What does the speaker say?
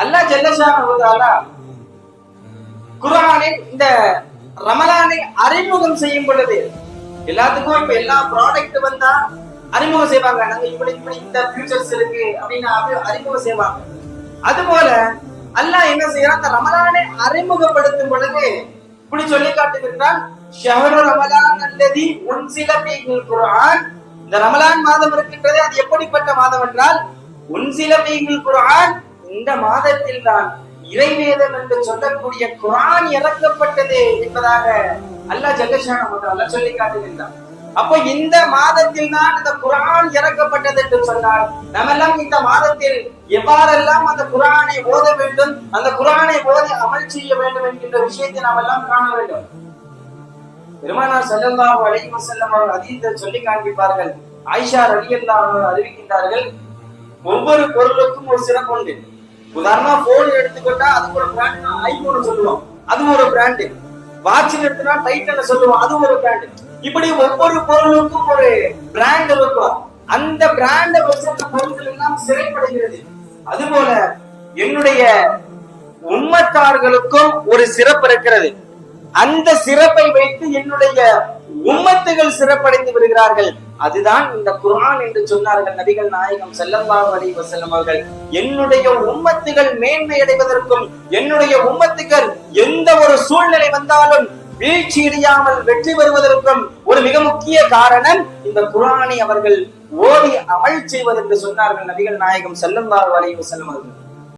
அல்லாஹ் ஜல்லஷானஹு தஆலா குர்ஆனில் இந்த ரமலானை அறிமுகம் செய்யும் பொழுது எல்லாத்துக்கும் இப்ப எல்லா ப்ராடக்ட் வந்தா அறிமுகம் செய்வாங்க. நாங்க இப்படி இப்படி இந்த ஃபியூச்சர்ஸ் இருக்கு அப்படின்னு அறிமுகம் செய்வாங்க. அதுபோல அல்லாஹ் என்ன செய்யறான், அந்த ரமலானை அறிமுகப்படுத்தும் பொழுது இப்படி சொல்லி காட்டுகின்றான், ஷஹ்ரு ரமலான் அல்லதி உன்சில ஃபீஹில் குர்ஆன். இந்த ரமலான் மாதம் இருக்கின்றது, அது எப்படிப்பட்ட மாதம் என்றால் உன்சில ஃபீஹில் குர்ஆன், இந்த மாதத்தில் தான் இறைவேதம் என்று சொல்லக்கூடிய குர்ஆன் இறக்கப்பட்டது என்பதாக அல்லாஹ் ஜல்லஷானஹு வ தஆலா சொல்லி காட்டுகின்றான். அப்போ இந்த மாதத்தில் தான் இந்த குர்ஆன் இறக்கப்பட்டது என்று சொன்னால் நாமெல்லாம் இந்த மாதத்தில் எவ்வாறெல்லாம் அந்த குர்ஆனை ஓத வேண்டும், அந்த குர்ஆனை ஓதி அமல் செய்ய வேண்டும் என்கின்ற விஷயத்தை நாம் எல்லாம் காண வேண்டும். பெருமானார் ஸல்லல்லாஹு அலைஹி வஸல்லம் அவர்கள் ஹதீஸில் சொல்லி காண்பிப்பார்கள். ஆயிஷா ரலியல்லாஹு அன்ஹா அறிவிக்கின்றார்கள், ஒவ்வொரு பொருளுக்கும் ஒரு சிறப்பு உண்டு. உதாரணமா போன் எடுத்துக்கிட்டா அதுக்கு ஒரு பிராண்ட், ஐபோன் சொல்லுவோம், அது ஒரு பிராண்ட். வாட்ச் எடுத்துனா டைட்டன் சொல்லுவோம், அது ஒரு பிராண்ட். இப்படி ஒவ்வொரு பொருளுக்கும் ஒரு பிராண்ட் இருக்கும். அந்த பிராண்டை வச்சு அந்த பொருட்கள் எல்லாம் சிறைப்படுகிறது. அதுபோல என்னுடைய உம்மத்தார்களுக்கும் ஒரு சிறப்பு இருக்கிறது. அந்த சிறப்பை வைத்து என்னுடைய உம்மத்துகள் சிறப்படைந்து வருகிறார்கள். அதுதான் இந்த குர்ஆன் என்று சொன்னார்கள் நபிகள் நாயகம் ஸல்லல்லாஹு அலைஹி வஸல்லம் அவர்கள். என்னுடைய உம்மத்துகள் மேன்மை அடைவதற்கும், என்னுடைய உம்மத்துகள் எந்த ஒரு சூழ்நிலை வந்தாலும் வீழ்ச்சி அடையாமல் வெற்றி பெறுவதற்கும் ஒரு மிக முக்கிய காரணம் இந்த குர்ஆனை அவர்கள் ஓதி அமல் செய்வது என்று சொன்னார்கள் நபிகள் நாயகம் ஸல்லல்லாஹு அலைஹி வஸல்லம் அவர்கள்.